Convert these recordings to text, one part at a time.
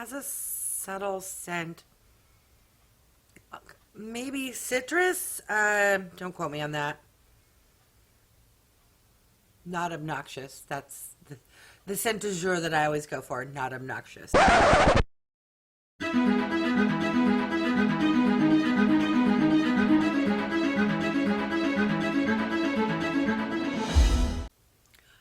has a subtle scent. Maybe citrus? Don't quote me on that. Not obnoxious. That's the scent du jour that I always go for. Not obnoxious.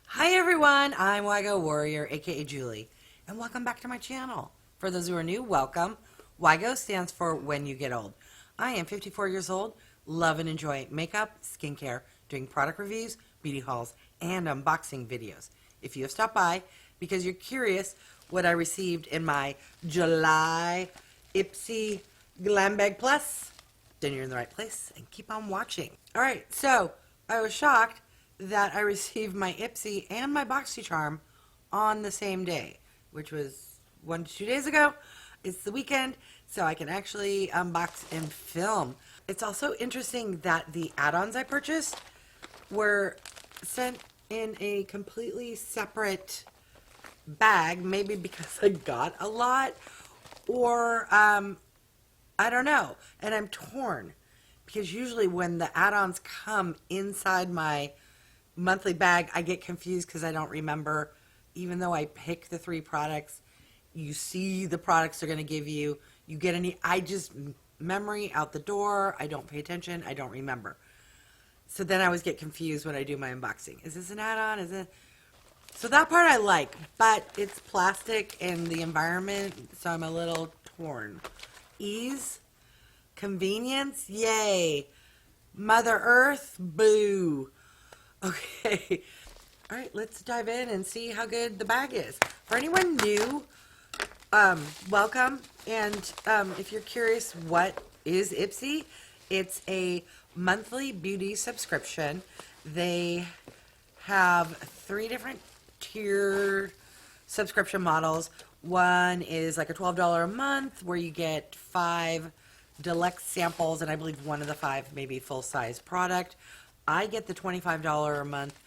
Hi everyone, I'm WIGO Warrior, aka Julie, and welcome back to my channel. For those who are new, welcome. WIGO stands for When You Get Old. I am 54 years old, love and enjoy makeup, skincare, doing product reviews, beauty hauls, and unboxing videos. If you have stopped by because you're curious what I received in my July Ipsy Glam Bag Plus, then you're in the right place and keep on watching. Alright, so I was shocked that I received my Ipsy and my BoxyCharm on the same day, which was 1 to 2 days ago. It's the weekend, so I can actually unbox and film. It's also interesting that the add-ons I purchased were sent in a completely separate bag, maybe because I got a lot, or I don't know, and I'm torn, because usually when the add-ons come inside my monthly bag, I get confused because I don't remember. Even though I pick the 3 products, you see the products they're going to give you. You get any, I just, memory out the door. I don't pay attention. I don't remember. So then I always get confused when I do my unboxing. Is this an add-on? Is it? So that part I like, but it's plastic and the environment, so I'm a little torn. Ease, convenience, yay. Mother Earth, boo. Okay, all right, let's dive in and see how good the bag is. For anyone new, welcome. And if you're curious what is Ipsy, it's a monthly beauty subscription. They have 3 different tier subscription models. One is like a $12 a month where you get 5 deluxe samples, and I believe one of the 5 may be full-size product. I get the $25 a month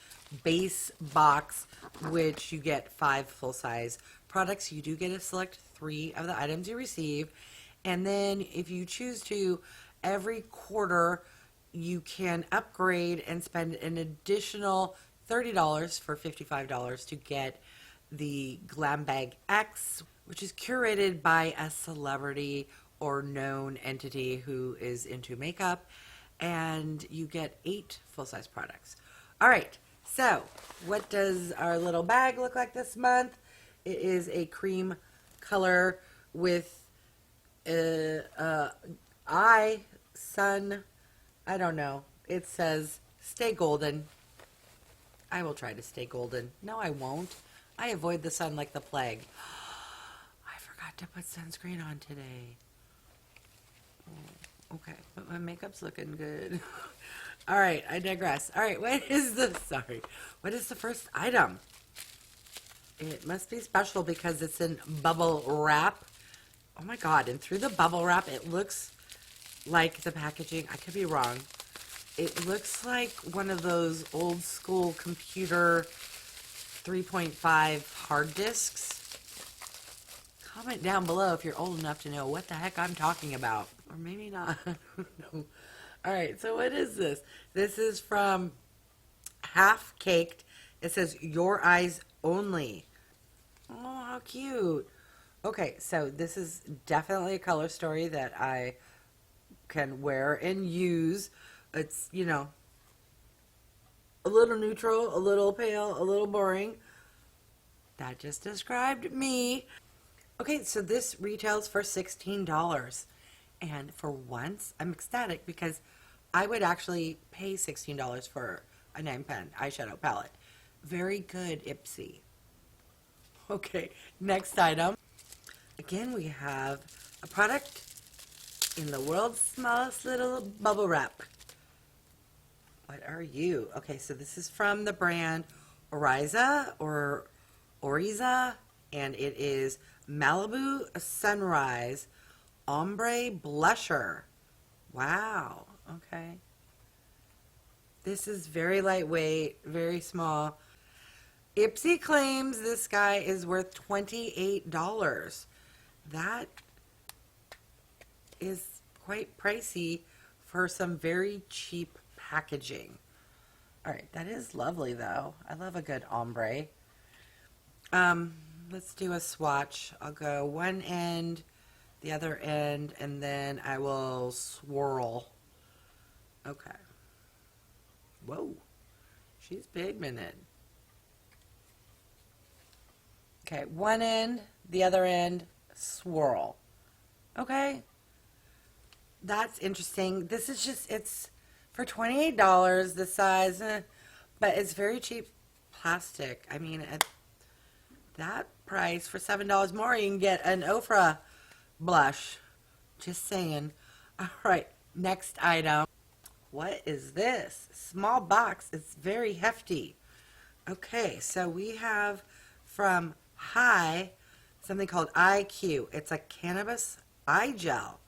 base box, which you get 5 full-size products. You do get to select 3 of the items you receive. And then if you choose to, every quarter you can upgrade and spend an additional $30 for $55 to get the Glam Bag X, which is curated by a celebrity or known entity who is into makeup. And you get 8 full-size products. All right, so what does our little bag look like this month? It is a cream color with sun, I don't know. It says stay golden. I will try to stay golden. No, I won't. I avoid the sun like the plague. I forgot to put sunscreen on today. Okay, but my makeup's looking good. All right, I digress. All right, what is the first item? It must be special because it's in bubble wrap. Oh my God, and through the bubble wrap, it looks like the packaging, I could be wrong. It looks like one of those old school computer 3.5 hard disks. Comment down below if you're old enough to know what the heck I'm talking about. Or maybe not. No. Alright, so what is this? This is from Half Caked. It says, Your Eyes Only. Oh, how cute. Okay, so this is definitely a color story that I can wear and use. It's, you know, a little neutral, a little pale, a little boring. That just described me. Okay, so this retails for $16. And for once, I'm ecstatic because I would actually pay $16 for a 9-pen eyeshadow palette. Very good, Ipsy. Okay, next item. Again, we have a product in the world's smallest little bubble wrap. What are you? Okay, so this is from the brand ORYZA or ORYZA, and it is Malibu Sunrise Ombré Blusher. Wow, okay. This is very lightweight, very small. Ipsy claims this guy is worth $28. that is quite pricey for some very cheap packaging. All right, that is lovely though. I love a good ombre. Let's do a swatch. I'll go one end, the other end, and then I will swirl. Okay. Whoa, she's pigmented. Okay, one end, the other end, swirl. Okay, that's interesting. This is just, it's for $28, the size, but it's very cheap plastic. I mean, at that price, for $7 more, you can get an Ofra blush. Just saying. All right, next item. What is this? Small box. It's very hefty. Okay, so we have from High something called IQ. It's a cannabis eye gel.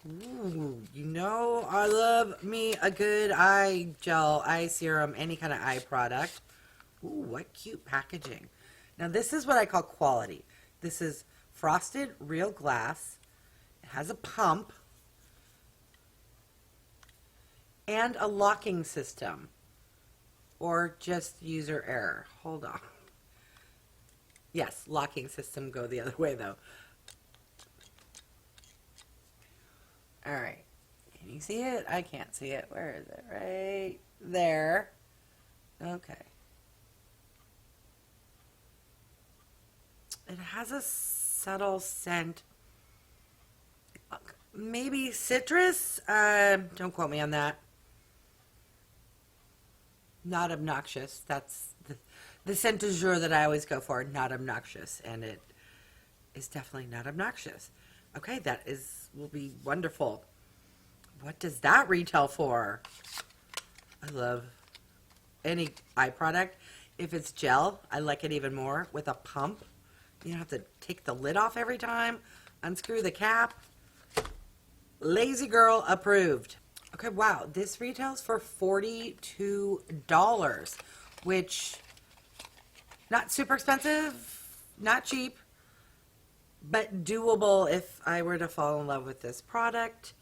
Ooh, you know I love me a good eye gel, eye serum, any kind of eye product. Ooh, what cute packaging. Now this is what I call quality. This is frosted real glass. It has a pump and a locking system, or just user error. Hold on. Yes, locking system, go the other way though. All right, can you see it? I can't see it. Where is it? Right there. Okay. It has a subtle scent. Maybe citrus? Don't quote me on that. Not obnoxious. That's the scent du jour that I always go for. Not obnoxious. And it is definitely not obnoxious. Okay, that will be wonderful. What does that retail for? I love any eye product. If it's gel, I like it even more with a pump. You don't have to take the lid off every time. Unscrew the cap. Lazy girl approved. Okay, wow. This retails for $42, which not super expensive, not cheap, but doable if I were to fall in love with this product.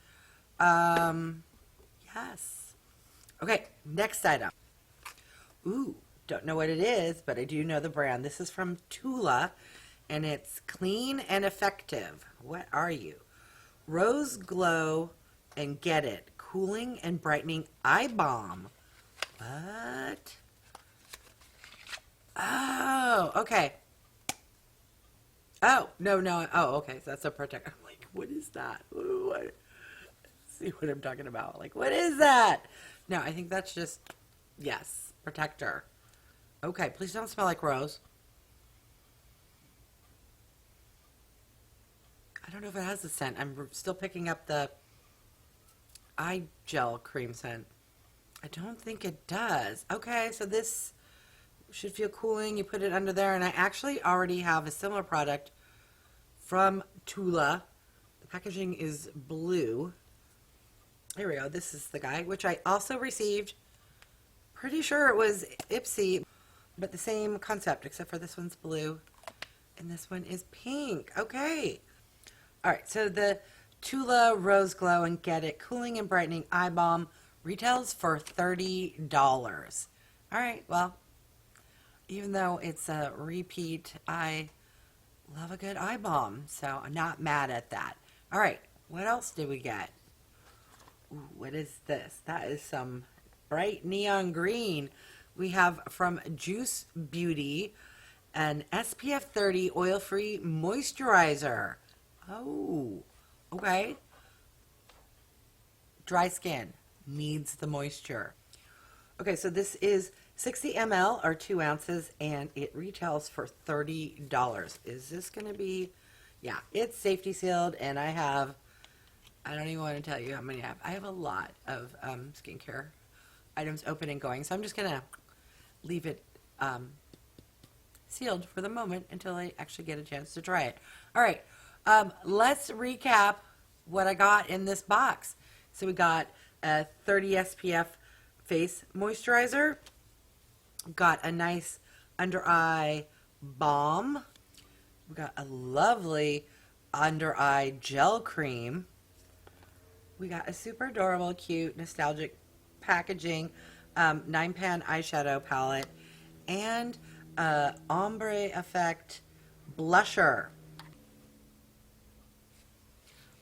Yes. Okay, next item. Ooh, don't know what it is, but I do know the brand. This is from TULA, and it's Clean and Effective. What are you? Rose Glow and Get It. Cooling and Brightening Eye Balm. What? Oh, okay. Oh, no. Oh, okay. So that's a protector. I'm like, what is that? What? See what I'm talking about. Like, what is that? No, I think that's just, yes, protector. Okay, please don't smell like rose. I don't know if it has a scent. I'm still picking up the eye gel cream scent. I don't think it does. Okay, so this should feel cooling. You put it under there, and I actually already have a similar product from TULA. The packaging is blue. Here we go. This is the guy, which I also received. Pretty sure it was Ipsy, but the same concept, except for this one's blue, and this one is pink. Okay. All right, so the TULA Rose Glow and Get It Cooling and Brightening Eye Balm retails for $30. All right, well, even though it's a repeat, I love a good eye balm, so I'm not mad at that. All right, what else did we get? Ooh, what is this? That is some bright neon green. We have from Juice Beauty an SPF 30 oil-free moisturizer. Oh, okay. Dry skin needs the moisture. Okay, so this is 60 ml or 2 ounces, and it retails for $30. Is this going to be, yeah, it's safety sealed, and I don't even want to tell you how many I have. I have a lot of skincare items open and going, so I'm just going to leave it sealed for the moment until I actually get a chance to try it. All right. Let's recap what I got in this box. So we got a 30 SPF face moisturizer, got a nice under eye balm, we got a lovely under eye gel cream. We got a super adorable, cute, nostalgic packaging, 9-pan eyeshadow palette, and a ombre effect blusher.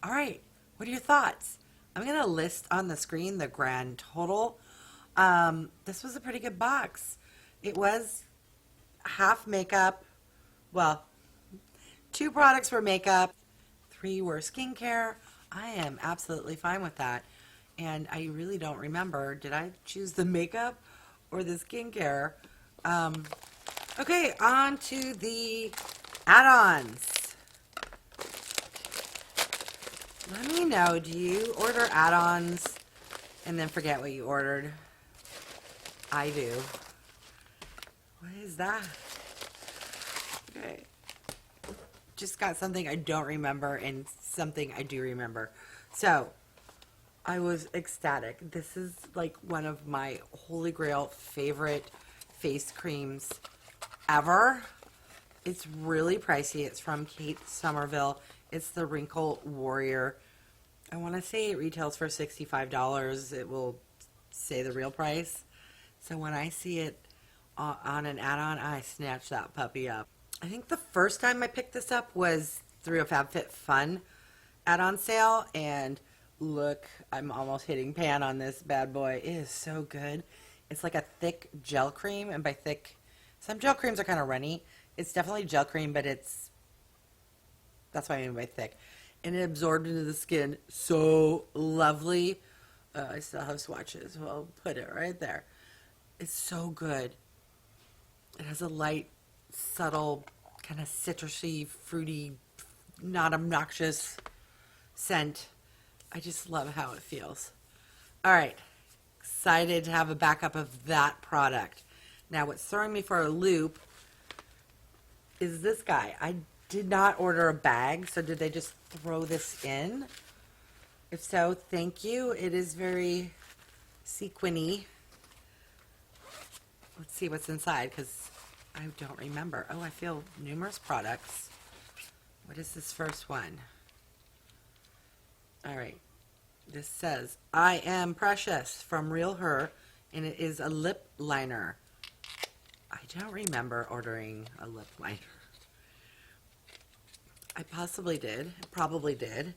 All right, what are your thoughts? I'm going to list on the screen the grand total. This was a pretty good box. It was half makeup. Well, 2 products were makeup, 3 were skincare. I am absolutely fine with that. And I really don't remember, did I choose the makeup or the skincare? Okay, on to the add-ons. Let me know, do you order add-ons and then forget what you ordered? I do. What is that? Okay. Just got something I don't remember and something I do remember. So, I was ecstatic. This is like one of my holy grail favorite face creams ever. It's really pricey. It's from Kate Somerville. It's the Wrinkle Warrior. I want to say it retails for $65. It will say the real price. So when I see it on an add-on, I snatch that puppy up. I think the first time I picked this up was through a FabFitFun add-on sale, and look, I'm almost hitting pan on this bad boy. It is so good. It's like a thick gel cream, and by thick, some gel creams are kind of runny. It's definitely gel cream, but that's what I mean by thick. And it absorbed into the skin so lovely. I still have swatches. Well, I'll put it right there. It's so good. It has a light, subtle, kind of citrusy, fruity, not obnoxious scent. I just love how it feels. All right. Excited to have a backup of that product. Now, what's throwing me for a loop is this guy. I did not order a bag, so did they just throw this in? If so, thank you. It is very sequiny. Let's see what's inside, because I don't remember. Oh, I feel numerous products. What is this first one? All right. This says, I Am Precious from REALHER, and it is a lip liner. I don't remember ordering a lip liner. I possibly did. Probably did.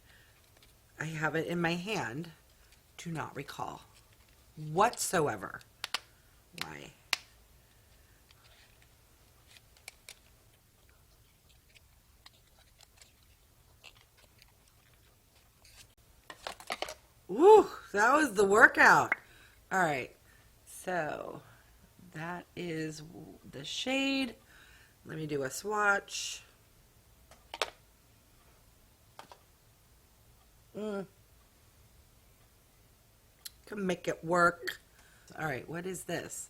I have it in my hand. Do not recall whatsoever. Why? Woo, that was the workout. All right, so that is the shade. Let me do a swatch. Can make it work. All right, what is this?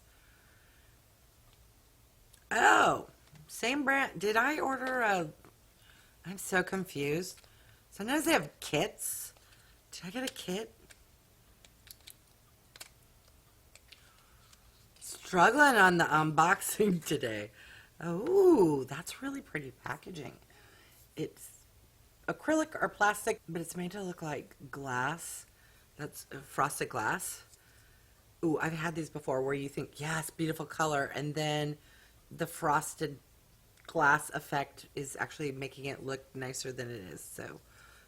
Oh, same brand. Did I order a... I'm so confused. Sometimes they have kits. Did I get a kit? Struggling on the unboxing today. Oh, that's really pretty packaging. It's acrylic or plastic, but it's made to look like glass. That's frosted glass. Ooh, I've had these before where you think, yes, beautiful color, and then the frosted glass effect is actually making it look nicer than it is. So,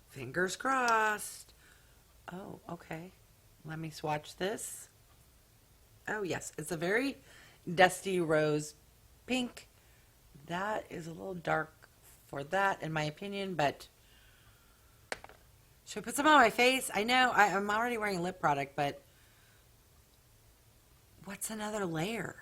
fingers crossed. Oh, okay. Let me swatch this. Oh, yes. It's a very dusty rose pink. That is a little dark for that, in my opinion, but should I put some on my face? I know I'm already wearing lip product, but what's another layer?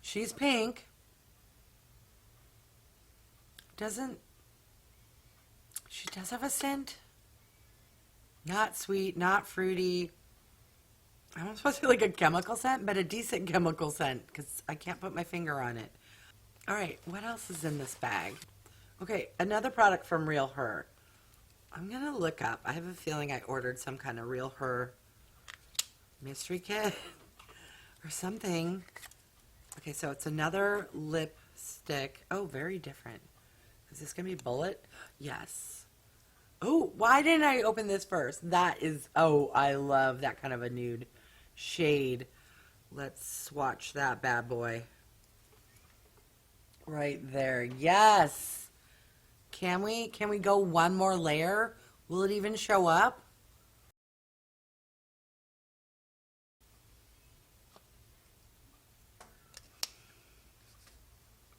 She's pink. She does have a scent. Not sweet, not fruity. I'm supposed to be like a chemical scent, but a decent chemical scent, because I can't put my finger on it. All right, what else is in this bag? Okay, another product from REALHER. I'm going to look up. I have a feeling I ordered some kind of REALHER mystery kit. or something. Okay, so it's another lipstick. Oh, very different. Is this going to be Bullet? Yes. Oh, why didn't I open this first? That is, oh, I love that kind of a nude shade. Let's swatch that bad boy. Right there. Yes. Can we go one more layer? Will it even show up?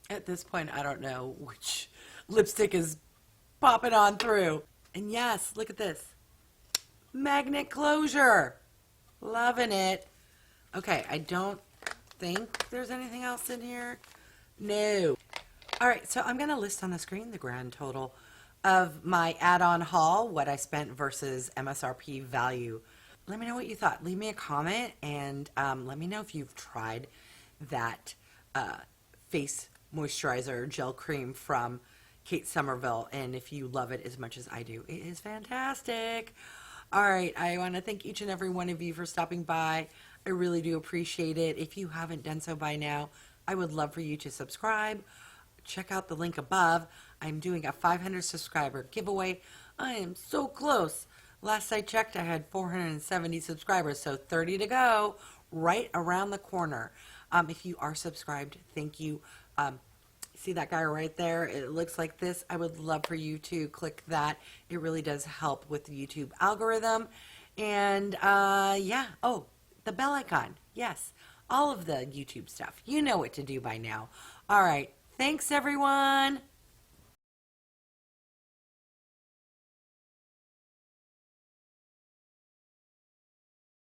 At this point, I don't know which lipstick is popping on through. And yes, look at this. Magnet closure. Loving it. Okay, I don't think there's anything else in here. No. All right, so I'm going to list on the screen the grand total of my add-on haul, what I spent versus MSRP value. Let me know what you thought. Leave me a comment and let me know if you've tried that face moisturizer gel cream from Kate Somerville, and if you love it as much as I do. It is fantastic. All right, I want to thank each and every one of you for stopping by. I really do appreciate it. If you haven't done so by now, I would love for you to subscribe. Check out the link above. I'm doing a 500 subscriber giveaway. I am so close. Last I checked, I had 470 subscribers, so 30 to go, right around the corner. If you are subscribed, thank you. See that guy right there? It looks like this. I would love for you to click that. It really does help with the YouTube algorithm. And yeah, oh, the bell icon. Yes, all of the YouTube stuff. You know what to do by now. All right. Thanks, everyone.